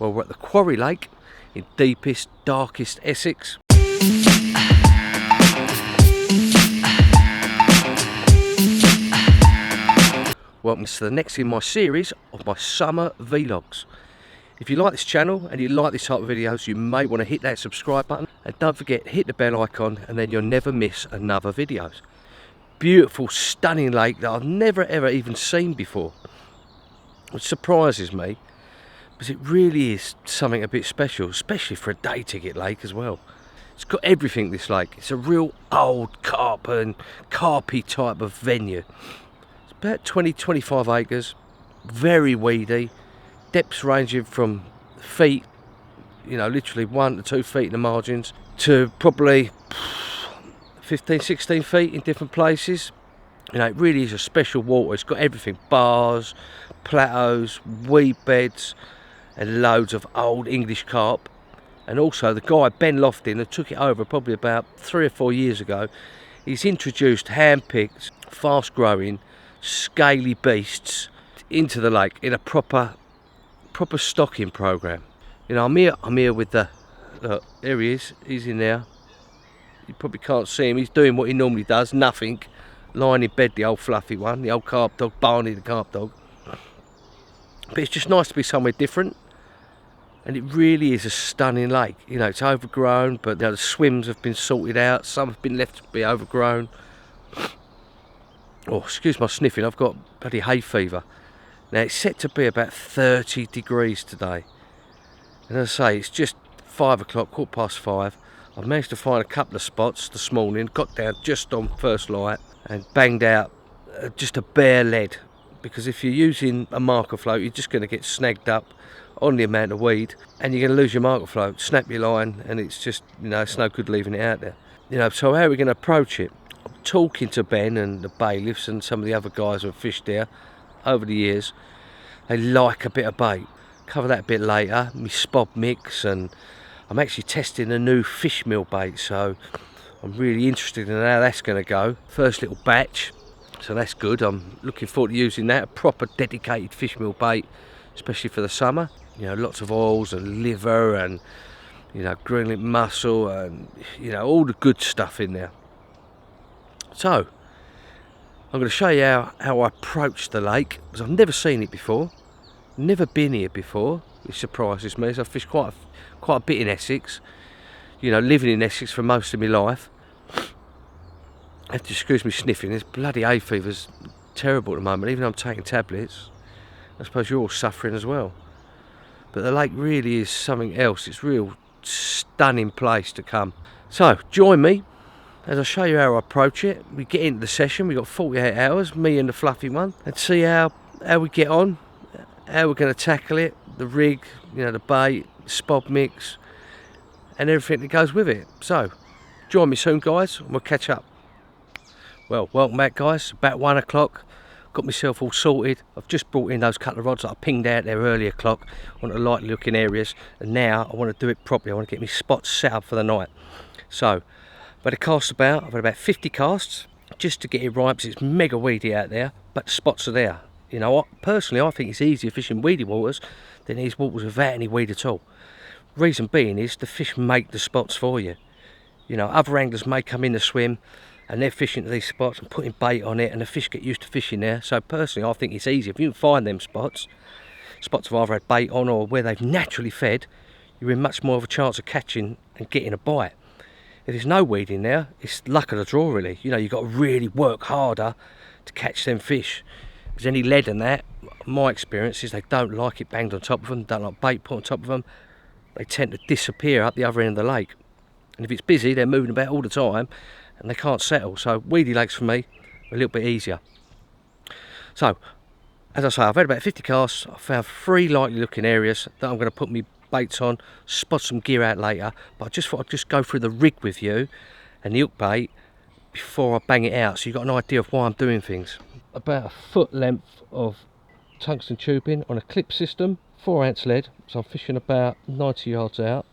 Well, we're at the Quarry Lake in deepest, darkest Essex. Welcome to the next in my series of my summer vlogs. If you like this channel and you like this type of videos, you may want to hit that subscribe button, and don't forget, hit the bell icon, and then you'll never miss another videos. Beautiful, stunning lake that I've never ever even seen before, which surprises me, because it really is something a bit special, especially for a day ticket lake as well. It's got everything, this lake. It's a real old carpy type of venue. It's about 20-25 acres, very weedy, depths ranging from feet, you know, literally 1 to 2 feet in the margins, to probably 15-16 feet in different places. You know, it really is a special water. It's got everything: bars, plateaus, weed beds, and loads of old English carp. And also the guy Ben Loftin, who took it over probably about 3 or 4 years ago, he's introduced hand-picked, fast-growing, scaly beasts into the lake in a proper stocking program. You know, I'm here with the, look, there he is, he's in there. You probably can't see him. He's doing what he normally does, nothing, lying in bed, the old fluffy one, the old carp dog, Barney the carp dog. But it's just nice to be somewhere different, and it really is a stunning lake. You know, it's overgrown, but you know, the swims have been sorted out, some have been left to be overgrown. Oh, excuse my sniffing, I've got bloody hay fever. Now, it's set to be about 30 degrees today. And as I say, it's just 5 o'clock, 5:15. I've managed to find a couple of spots this morning, got down just on first light and banged out just a bare lead. Because if you're using a marker float, you're just going to get snagged up on the amount of weed, and you're going to lose your marker float, snap your line, and it's just, you know, it's no good leaving it out there. You know, so how are we going to approach it? I'm talking to Ben and the bailiffs and some of the other guys who have fished there over the years. They like a bit of bait. Cover that a bit later, my spob mix, and I'm actually testing a new fish meal bait, so I'm really interested in how that's going to go. First little batch, so that's good. I'm looking forward to using that, a proper dedicated fish meal bait, especially for the summer. You know, lots of oils and liver and, you know, greenland mussel and, you know, all the good stuff in there. So I'm going to show you how I approach the lake, because I've never seen it before, never been here before, which surprises me, as I've fished quite a bit in Essex, you know, living in Essex for most of my life. I have to excuse me sniffing, this bloody hay fever's terrible at the moment, even though I'm taking tablets. I suppose you're all suffering as well. But the lake really is something else. It's a real stunning place to come. So join me as I show you how I approach it. We get into the session, we've got 48 hours, me and the fluffy one, and see how we get on, how we're going to tackle it, the rig, you know, the bait, the spob mix, and everything that goes with it. So join me soon, guys, and we'll catch up. Well, welcome back, guys. About 1 o'clock, got myself all sorted. I've just brought in those couple of rods that I pinged out there earlier o'clock on the lightly looking areas, and now I want to do it properly. I want to get my spots set up for the night. So I've had a cast about, I've had about 50 casts just to get it right, because it's mega weedy out there, but the spots are there. You know, personally, I think it's easier fishing weedy waters than it is waters without any weed at all. Reason being is the fish make the spots for you. You know, other anglers may come in the swim and they're fishing to these spots and putting bait on it, and the fish get used to fishing there. So personally, I think it's easier. If you can find them spots have either had bait on or where they've naturally fed, you're in much more of a chance of catching and getting a bite. If there's no weed in there, it's luck of the draw, really. You know, you've got to really work harder to catch them fish. Because any lead in that, my experience is they don't like it banged on top of them, don't like bait put on top of them. They tend to disappear up the other end of the lake. And if it's busy, they're moving about all the time and they can't settle. So weedy lakes for me are a little bit easier. So, as I say, I've had about 50 casts. I've found 3 likely looking areas that I'm going to put my baits on, spot some gear out later. But I just thought I'd just go through the rig with you and the hook bait before I bang it out, so you've got an idea of why I'm doing things. About a foot length of tungsten tubing on a clip system, 4 ounce lead, so I'm fishing about 90 yards out.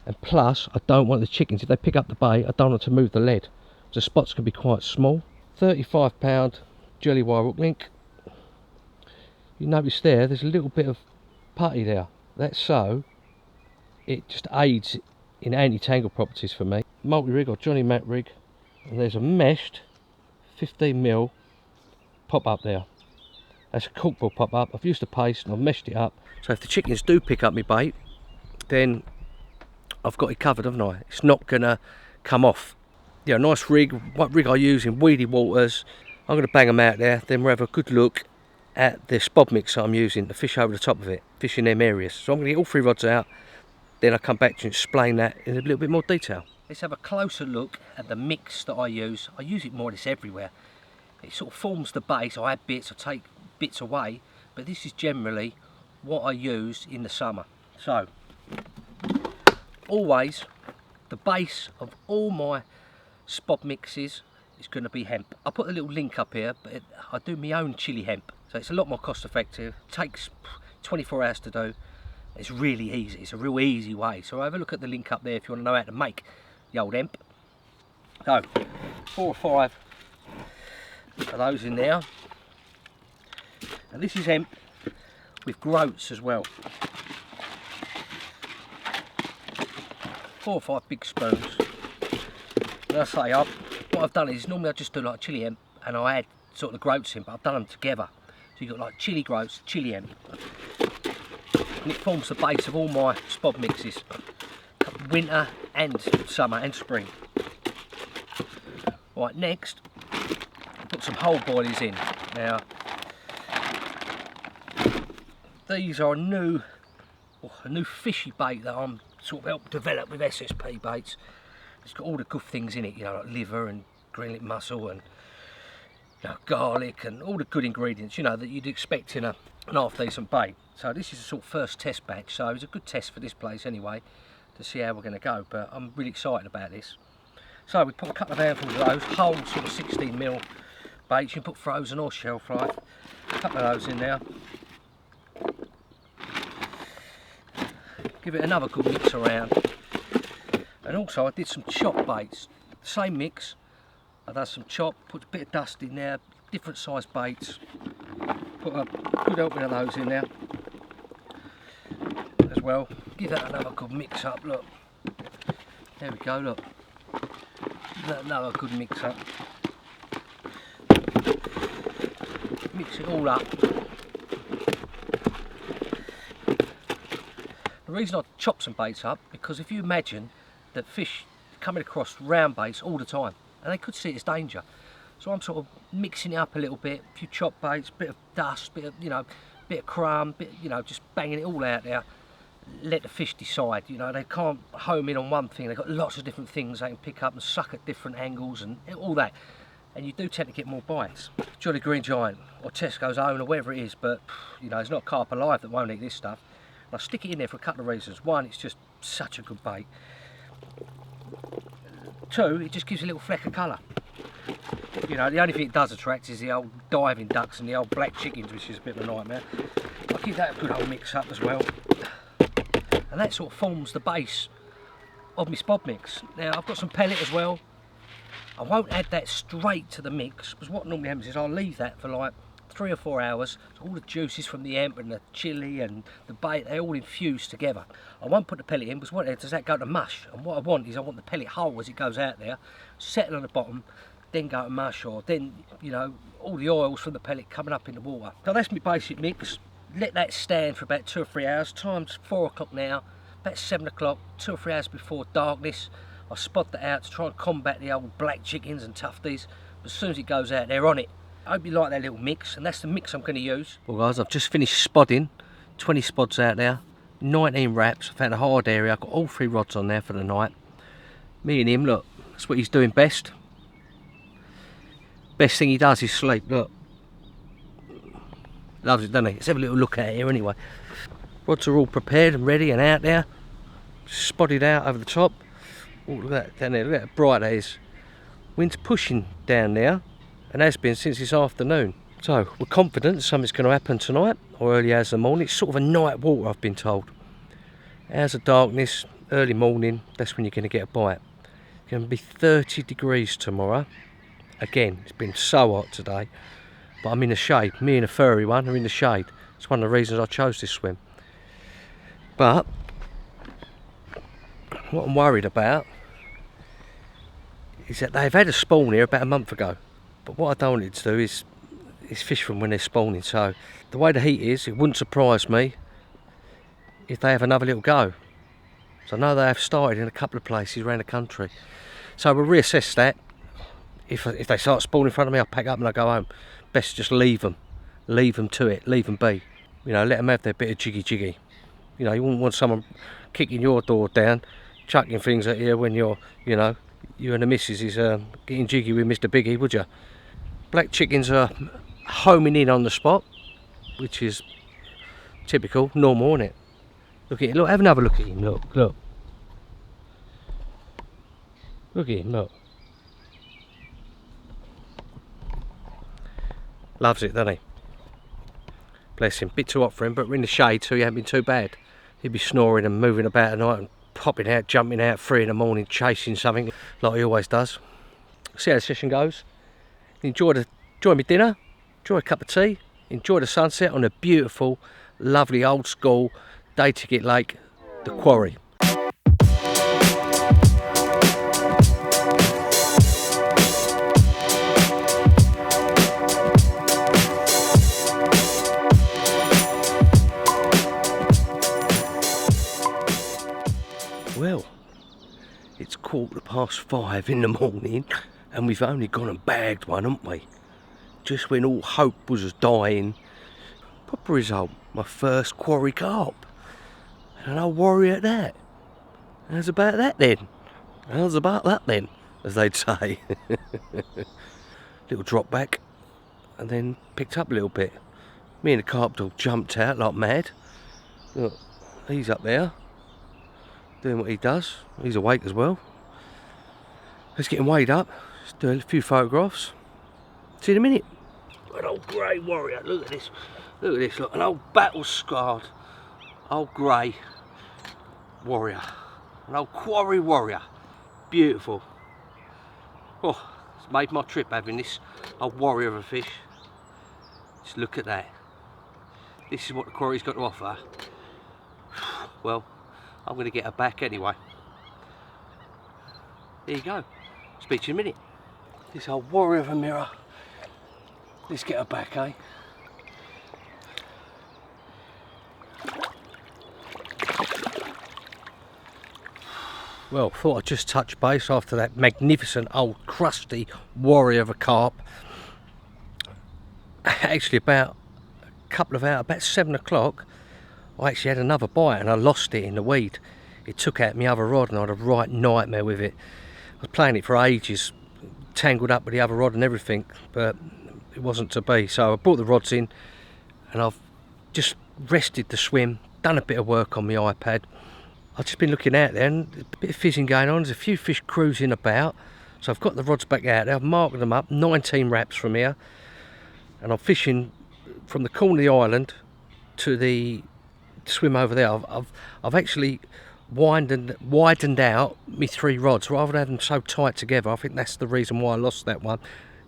And plus, I don't want the chickens, if they pick up the bait, I don't want to move the lead. The spots can be quite small. 35 pound jelly wire hook link. You notice there's a little bit of putty there. That's so it just aids in anti-tangle properties for me. Multi-rig or Johnny Mac rig, and there's a meshed 15mm pop up there. That's a corkboard pop up. I've used the paste and I've meshed it up. So if the chickens do pick up my bait, then I've got it covered, haven't I? It's not gonna come off. Yeah, nice rig. What rig I use in weedy waters. I'm gonna bang them out there, then we'll have a good look at the spod mix that I'm using to fish over the top of it, fish in them areas. So I'm gonna get all 3 rods out, then I'll come back to you and explain that in a little bit more detail. Let's have a closer look at the mix that I use. I use it more or less everywhere. It sort of forms the base. I add bits, I take bits away, but this is generally what I use in the summer. So, always, the base of all my spod mixes is going to be hemp. I put a little link up here, but I do my own chili hemp, so it's a lot more cost effective. It takes 24 hours to do. It's really easy. It's a real easy way. So have a look at the link up there if you want to know how to make the old hemp. So 4 or 5 of those in there. And this is hemp with groats as well. 4 or 5 big spoons. And I say, what I've done is normally I just do like chili hemp and I add sort of the groats in, but I've done them together. So you've got like chili groats, chili hemp. And it forms the base of all my spod mixes. Winter and summer and spring. Right, next, put some whole boilies in. Now, these are a new fishy bait that I'm sort of helped develop with SSP baits. It's got all the good things in it, you know, like liver and green-lipped mussel and garlic and all the good ingredients, you know, that you'd expect in an half-decent bait. So this is a sort of first test batch, so it's a good test for this place anyway, to see how we're going to go, but I'm really excited about this. So we put a couple of handfuls of those, whole sort of 16mm baits. You can put frozen or shelf life. A couple of those in there. Give it another good mix around. And also I did some chop baits, same mix. I've done some chop, put a bit of dust in there, different size baits. Put a good helping of those in there as well. Give that another good mix up, look. There we go, look. Another good mix up. Mix it all up. The reason I chop some baits up, because if you imagine that fish coming across round baits all the time, and they could see it as danger. So I'm sort of mixing it up a little bit, a few chop baits, bit of dust, bit of crumb, just banging it all out there. Let the fish decide, they can't home in on one thing. They've got lots of different things they can pick up and suck at different angles and all that. And you do tend to get more bites. Jolly Green Giant or Tesco's Own or whatever it is, but there's not a carp alive that won't eat this stuff. And I stick it in there for a couple of reasons. One, it's just such a good bait. 2, it just gives a little fleck of colour. The only thing it does attract is the old diving ducks and the old black chickens, which is a bit of a nightmare. I'll give that a good old mix up as well. And that sort of forms the base of my spod mix. Now I've got some pellet as well. I won't add that straight to the mix, because what normally happens is I'll leave that for like 3 or 4 hours. So all the juices from the hemp and the chili and the bait, they all infuse together. I won't put the pellet in because what does that go to mush? And what I want is I want the pellet whole as it goes out there, settle on the bottom, then go to mush, or then all the oils from the pellet coming up in the water. So that's my basic mix. Let that stand for about 2 or 3 hours. Time's 4 o'clock now, about 7 o'clock, 2 or 3 hours before darkness. I spot that out to try and combat the old black chickens and tufties. But as soon as it goes out, they're on it. I hope you like that little mix, and that's the mix I'm going to use. Well guys, I've just finished spodding. 20 spods out there, 19 wraps. I found a hard area. I've got all 3 rods on there for the night. Me and him, look, that's what he's doing best. Best thing he does is sleep, look. Loves it, doesn't he? Let's have a little look at it here anyway. Rods are all prepared and ready and out there. Spotted out over the top. Oh, look at that down there, look at how bright that is. Wind's pushing down there, and has been since this afternoon. So we're confident something's going to happen tonight, or early hours of the morning. It's sort of a night water, I've been told. Hours of darkness, early morning, that's when you're going to get a bite. It's going to be 30 degrees tomorrow. Again, it's been so hot today. But I'm in the shade. Me and a furry one are in the shade. It's one of the reasons I chose this swim. But what I'm worried about is that they've had a spawn here about a month ago. But what I don't want to do is fish from when they're spawning. So the way the heat is, it wouldn't surprise me if they have another little go. So I know they have started in a couple of places around the country. So we'll reassess that. If they start spawning in front of me, I'll pack up and I'll go home. Best just leave them to it, leave them be. You know, let them have their bit of jiggy. You know, you wouldn't want someone kicking your door down, chucking things at you when you're, you know, you and the missus is getting jiggy with Mr. Biggie, would you? Black chickens are homing in on the spot, which is typical, normal, isn't it? Look at it, look, have another look at him, look. Look at him, look. Loves it, doesn't he? Bless him, bit too hot for him, but we're in the shade so he hasn't been too bad. He'd be snoring and moving about at night and popping out, jumping out 3 in the morning, chasing something like he always does. See how the session goes. Enjoy my dinner, enjoy a cup of tea, enjoy the sunset on a beautiful, lovely old school day ticket lake, the Quarry. Well, it's 5:15 in the morning and we've only gone and bagged one, haven't we? Just when all hope was dying. Proper result, my first quarry carp. And an old warrior at that. How's about that then? As they'd say. Little drop back and then picked up a little bit. Me and the carp dog jumped out like mad. Look, he's up there doing what he does. He's awake as well. Let's get him weighed up. Let's do a few photographs. See you in a minute. An old grey warrior. Look at this. Look, an old battle scarred old grey warrior. An old quarry warrior. Beautiful. Oh, it's made my trip having this old warrior of a fish. Just look at that. This is what the quarry's got to offer. Well, I'm going to get her back anyway. There you go. Speak to you in a minute. This old warrior of a mirror. Let's get her back, eh? Well, thought I'd just touch base after that magnificent old crusty warrior of a carp. Actually, about 7 o'clock, I actually had another bite and I lost it in the weed. It took out my other rod and I had a right nightmare with it. I was playing it for ages, tangled up with the other rod and everything, but it wasn't to be. So I brought the rods in and I've just rested the swim, done a bit of work on my iPad. I've just been looking out there and a bit of fizzing going on. There's a few fish cruising about. So I've got the rods back out there, I've marked them up, 19 wraps from here. And I'm fishing from the corner of the island to the swim over there. I've actually widened out my 3 rods rather than have them so tight together. I think that's the reason why I lost that one.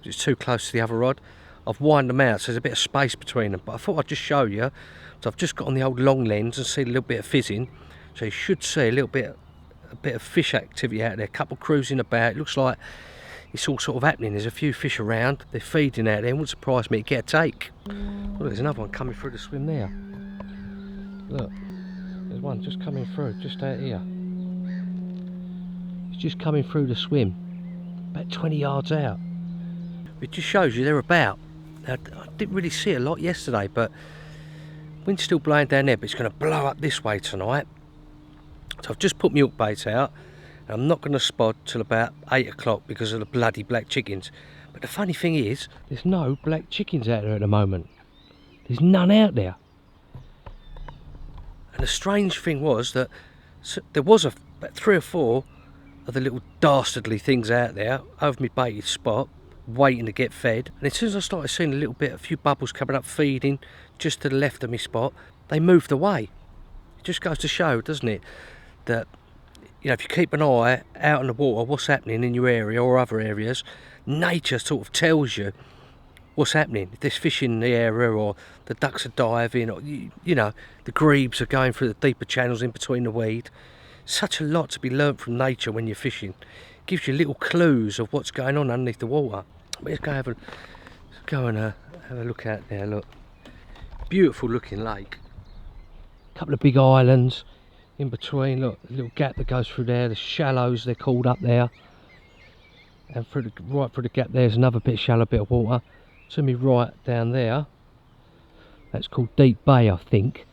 It's too close to the other rod. I've widened them out so there's a bit of space between them, but I thought I'd just show you. So I've just got on the old long lens and see a little bit of fizzing, so you should see a bit of fish activity out there, a couple cruising about. It looks like it's all sort of happening. There's a few fish around, they're feeding out there. It wouldn't surprise me to get a take. Look, there's another one coming through the swim there. Look, there's one just coming through, just out here. It's just coming through the swim, about 20 yards out. It just shows you they're about. Now, I didn't really see a lot yesterday, but wind's still blowing down there, but it's going to blow up this way tonight. So I've just put my hook bait out, and I'm not going to spot till about 8 o'clock because of the bloody black chickens. But the funny thing is, there's no black chickens out there at the moment. There's none out there. And the strange thing was that there was about 3 or 4 of the little dastardly things out there over my baited spot, waiting to get fed. And as soon as I started seeing a few bubbles coming up feeding just to the left of my spot, they moved away. It just goes to show, doesn't it, that, you know, if you keep an eye out in the water, what's happening in your area or other areas, nature sort of tells you what's happening. If there's fish in the area, or the ducks are diving, or you know, the grebes are going through the deeper channels in between the weed. Such a lot to be learnt from nature when you're fishing. It gives you little clues of what's going on underneath the water. Let's go have a look out there. Look, beautiful looking lake. A couple of big islands in between. Look, a little gap that goes through there. The shallows, they're called up there. And right through the gap there's another bit shallow bit of water. To me right down there, that's called Deep Bay, I think.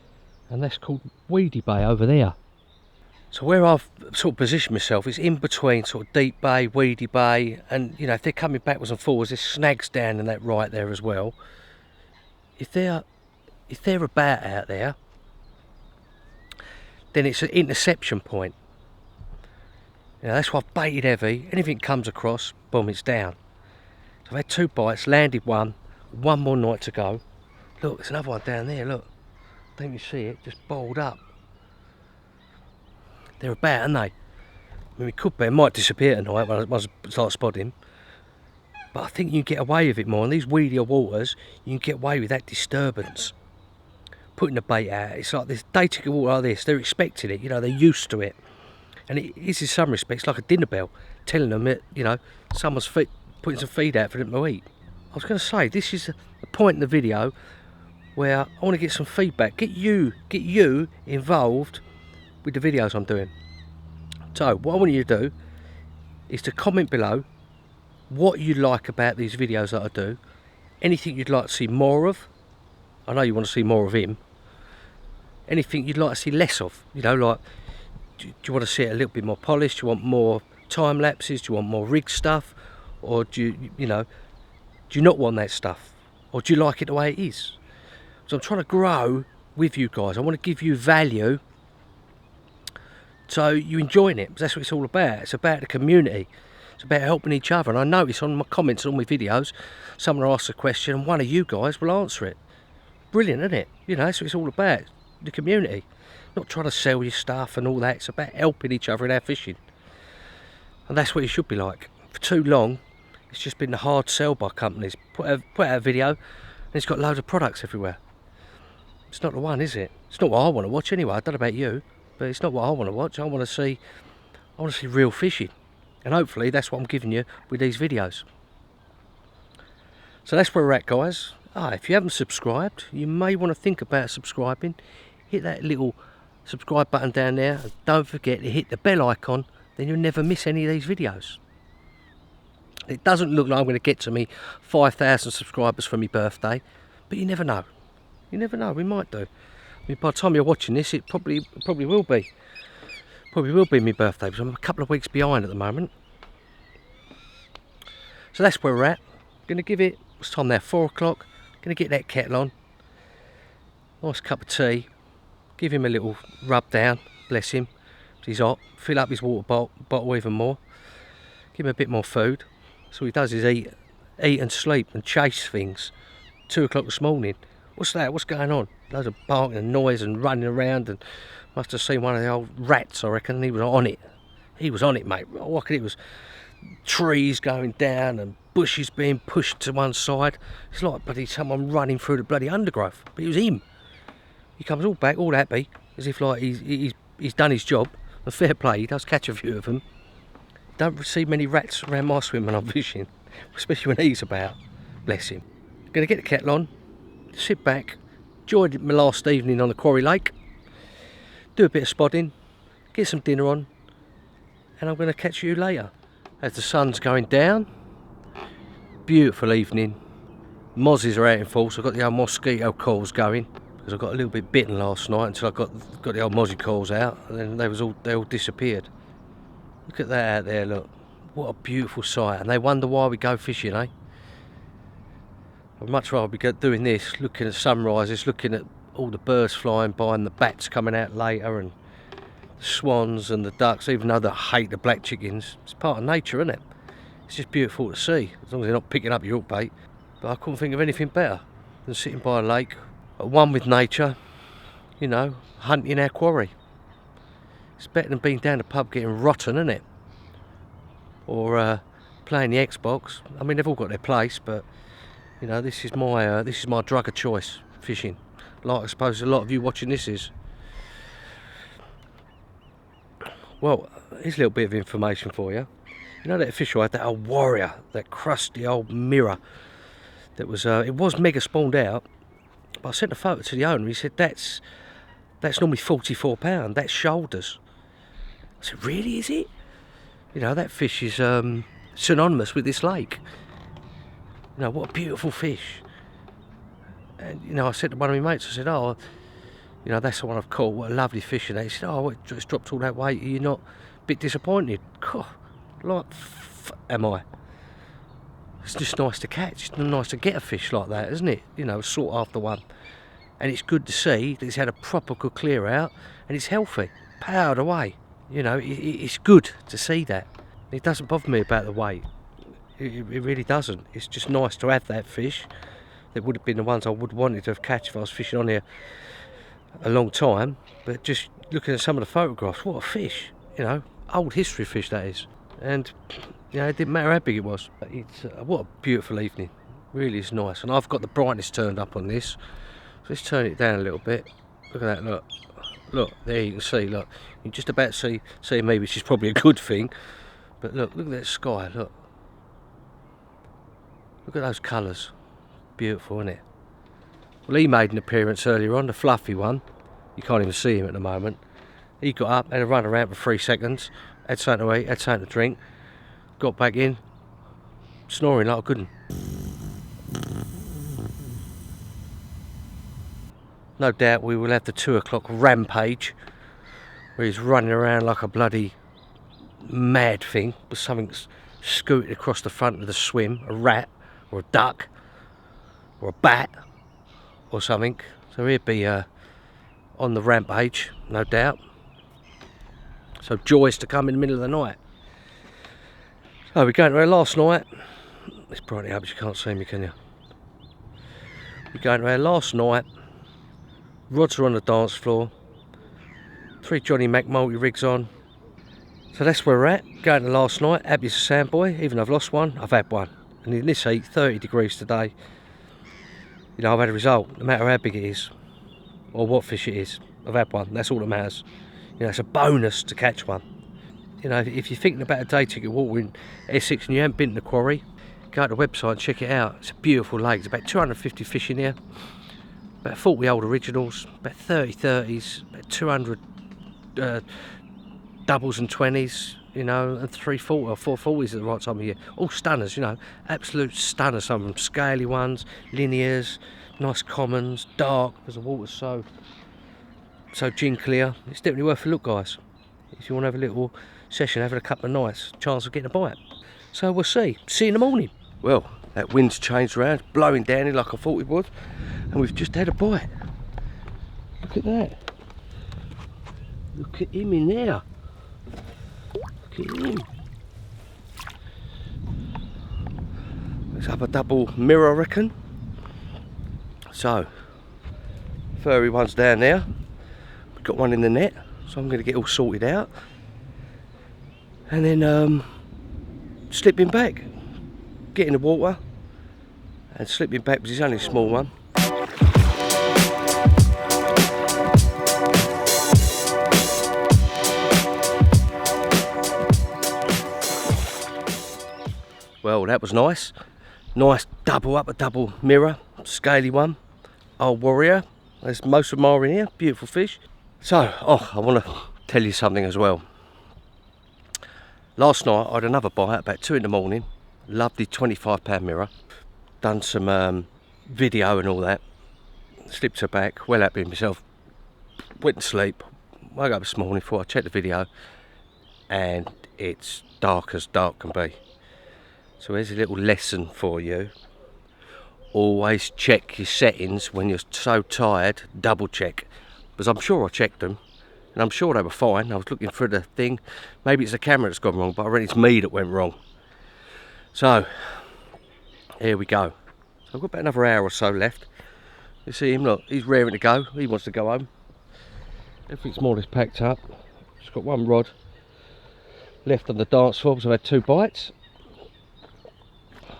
And that's called Weedy Bay over there. So where I've sort of positioned myself is in between sort of Deep Bay, Weedy Bay, and you know, if they're coming backwards and forwards, there's snags down in that right there as well. If they're about out there, then it's an interception point. You know, that's why I've baited heavy. Anything comes across, boom, it's down. So I've had 2 bites, landed one more night to go. Look, there's another one down there, look. Don't you see it? Just balled up. They're about, aren't they? I mean, it could be, it might disappear tonight once I start spotting. But I think you can get away with it more. In these weedier waters, you can get away with that disturbance. Putting the bait out, it's like this dating water like this, they're expecting it, you know, they're used to it. And it is in some respects like a dinner bell, telling them that, you know, someone's putting some feed out for them to eat. I was going to say, this is a point in the video where I want to get some feedback, get you involved with the videos I'm doing. So what I want you to do is to comment below what you like about these videos that I do, anything you'd like to see more of. I know you want to see more of him. Anything you'd like to see less of, you know, like, do you want to see it a little bit more polished? Do you want more time lapses? Do you want more rig stuff? Or do you not want that stuff? Or do you like it the way it is? So I'm trying to grow with you guys. I want to give you value so you enjoying it, because that's what it's all about. It's about the community. It's about helping each other. And I notice on my comments on all my videos, someone asks a question and one of you guys will answer it. Brilliant, isn't it? You know, that's what it's all about, the community. Not trying to sell your stuff and all that. It's about helping each other in our fishing. And that's what it should be like. For too long, it's just been the hard sell by companies. Put out a video and it's got loads of products everywhere. It's not the one, is it? It's not what I want to watch anyway. I don't know about you, but it's not what I want to watch. I want to see real fishing. And hopefully that's what I'm giving you with these videos. So that's where we're at, guys. If you haven't subscribed, you may want to think about subscribing. Hit that little subscribe button down there, and don't forget to hit the bell icon, then you'll never miss any of these videos. It doesn't look like I'm going to get to me 5,000 subscribers for my birthday, but you never know. You never know, we might do. I mean, by the time you're watching this, it probably will be. Probably will be my birthday, because I'm a couple of weeks behind at the moment. So that's where we're at. Going to give it, what's time now, 4 o'clock. Going to get that kettle on. Nice cup of tea. Give him a little rub down, bless him. He's hot. Fill up his water bottle even more. Give him a bit more food. So all he does is eat and sleep and chase things. 2 o'clock this morning. What's that? What's going on? Loads of barking and noise and running around, and must have seen one of the old rats, I reckon, and he was on it. He was on it, mate. It was trees going down and bushes being pushed to one side. It's like bloody someone running through the bloody undergrowth. But it was him. He comes all back, all happy, as if like he's done his job. And fair play, he does catch a few of them. Don't see many rats around my swim when I'm fishing, especially when he's about. Bless him. Gonna get the kettle on, sit back, enjoyed my last evening on the Quarry Lake, do a bit of spotting, get some dinner on, and I'm gonna catch you later. As the sun's going down, beautiful evening. Mozzies are out in force. I've got the old mosquito calls going, because I got a little bit bitten last night until I got the old mozzie calls out, and then they all disappeared. Look at that out there, look. What a beautiful sight. And they wonder why we go fishing, eh? I'd much rather be doing this, looking at sunrises, looking at all the birds flying by and the bats coming out later, and the swans and the ducks, even though I hate the black chickens. It's part of nature, isn't it? It's just beautiful to see, as long as they're not picking up your hook bait. But I couldn't think of anything better than sitting by a lake, at one with nature, you know, hunting our quarry. It's better than being down the pub getting rotten, isn't it? Or playing the Xbox. I mean, they've all got their place, but You know, this is my drug of choice, fishing. Like I suppose a lot of you watching this is. Well, here's a little bit of information for you. You know that fish I had, that old Warrior, that crusty old mirror, that was, it was mega spawned out, but I sent a photo to the owner. He said that's normally £44, that's shoulders. I said, really, is it? You know, that fish is synonymous with this lake. You know, what a beautiful fish. And, you know, I said to one of my mates, I said, oh, you know, that's the one I've caught, what a lovely fish. And he said, oh, it's dropped all that weight, are you not a bit disappointed? God, like, am I? It's just nice to catch, it's nice to get a fish like that, isn't it? You know, sought after one. And it's good to see that it's had a proper good clear out and it's healthy, powered away. You know, it's good to see that. It doesn't bother me about the weight. It really doesn't. It's just nice to have that fish. That would have been the ones I would have wanted to have catch if I was fishing on here a long time. But just looking at some of the photographs, what a fish. You know, old history fish that is. And, you know, it didn't matter how big it was. It's what a beautiful evening. Really is nice. And I've got the brightness turned up on this. So let's turn it down a little bit. Look at that, look. Look, there you can see, look. You can just about see me, which is probably a good thing. But look at that sky, look. Look at those colours. Beautiful, isn't it? Well, he made an appearance earlier on, the fluffy one. You can't even see him at the moment. He got up, had a run around for 3 seconds, had something to eat, had something to drink, got back in, snoring like a good one. No doubt we will have the 2 o'clock rampage, where he's running around like a bloody mad thing, with something scooted across the front of the swim, a rat, or a duck, or a bat, or something. So he'd be on the rampage, no doubt. So joys to come in the middle of the night. So we're going to our last night. It's brightening up, but you can't see me, can you? We're going to our last night. Rods are on the dance floor. 3 Johnny Mac multi-rigs on. So that's where we're at. Going to last night. Happy as a sandboy. Even though I've lost one, I've had one. And in this heat, 30 degrees today. You know, I've had a result. No matter how big it is. Or what fish it is. I've had one. That's all that matters. You know, it's a bonus to catch one. You know, if you're thinking about a day ticket walk in Essex and you haven't been to the quarry, go to the website and check it out. It's a beautiful lake. There's about 250 fish in here. About 40 old originals, about 30 30s, about 200 doubles and 20s, you know, and 340 or 440s at the right time of year. All stunners, you know, absolute stunners. Some of them scaly ones, linears, nice commons, dark because the water's so gin clear. It's definitely worth a look, guys. If you want to have a little session, having a couple of nights, chance of getting a bite. So we'll see you in the morning. Well, that wind's changed around, blowing down here like I thought it would. And we've just had a bite. Look at that. Look at him in there. Look at him. Let's have a double mirror, I reckon. So, furry one's down there. We've got one in the net, so I'm going to get all sorted out. And then slip him back. Get in the water and slip him back because he's only a small one. Well, that was nice. Nice double up, a double mirror, scaly one. Old Warrior. There's most of them are in here. Beautiful fish. So, I want to tell you something as well. Last night I had another bite about 2 in the morning. Lovely £25 mirror. Done some video and all that. Slipped her back. Well happy with myself. Went to sleep. Woke up this morning, thought I'd check the video. And it's dark as dark can be. So here's a little lesson for you. Always check your settings when you're so tired. Double check. Because I'm sure I checked them. And I'm sure they were fine. I was looking for the thing. Maybe it's the camera that's gone wrong, but I reckon it's me that went wrong. So, here we go. So I've got about another hour or so left. You see him, look, he's raring to go. He wants to go home. Everything's more or less packed up. Just got one rod left on the dance floor because I've had 2 bites.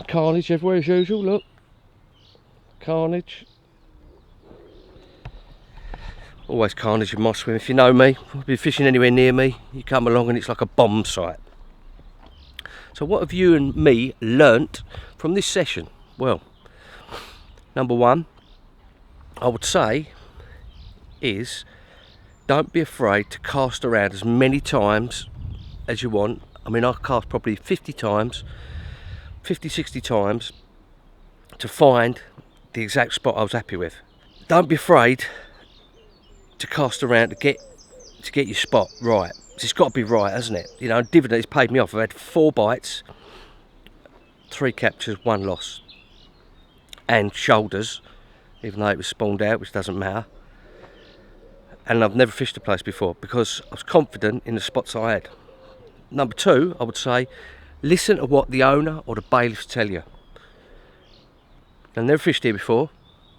Carnage everywhere as usual, look. carnage. Always carnage in my swim. If you know me, if you're fishing anywhere near me, you come along and it's like a bomb site. So what have you and me learnt from this session? Well, number one, I would say, is don't be afraid to cast around as many times as you want. I mean, I cast probably 50 times, 50, 60 times to find the exact spot I was happy with. Don't be afraid to cast around to get your spot right. It's got to be right, hasn't it? You know, dividend has paid me off. I've had 4 bites, 3 captures, 1 loss, and shoulders, even though it was spawned out, which doesn't matter. And I've never fished the place before because I was confident in the spots I had. Number 2, I would say, listen to what the owner or the bailiffs tell you. I've never fished here before.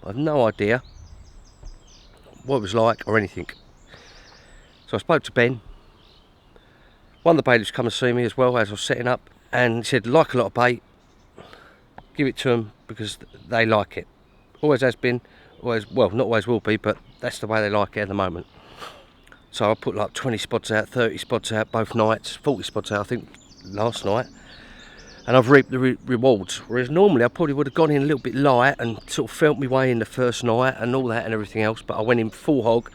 I have no idea what it was like or anything. So I spoke to Ben. One of the bailiffs come and see me as well as I was setting up, and he said, like a lot of bait, give it to them because they like it. Always has been, always, well, not always will be, but that's the way they like it at the moment. So I put like 20 spots out, 30 spots out both nights, 40 spots out I think last night, and I've reaped the rewards. Whereas normally I probably would have gone in a little bit light and sort of felt my way in the first night and all that and everything else, but I went in full hog,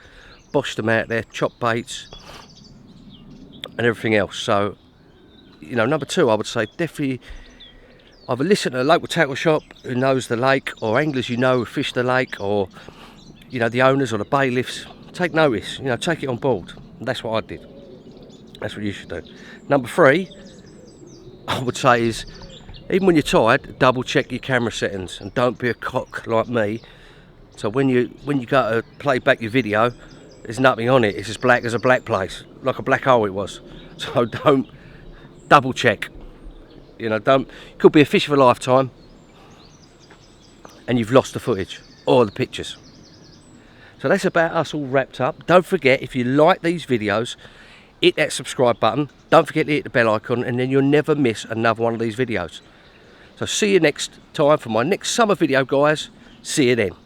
boshed them out there, chopped baits and everything else. So, you know, number 2, I would say definitely either listen to a local tackle shop who knows the lake, or anglers you know who fish the lake, or, you know, the owners or the bailiffs. Take notice, you know, take it on board. And that's what I did. That's what you should do. Number 3, I would say, is even when you're tired, double check your camera settings and don't be a cock like me. So when you go to play back your video, there's nothing on it. It's as black as a black place, like a black hole it was. So don't double check. You know, don't. It could be a fish of a lifetime, and you've lost the footage or the pictures. So that's about us all wrapped up. Don't forget, if you like these videos, hit that subscribe button. Don't forget to hit the bell icon, and then you'll never miss another one of these videos. So see you next time for my next summer video, guys. See you then.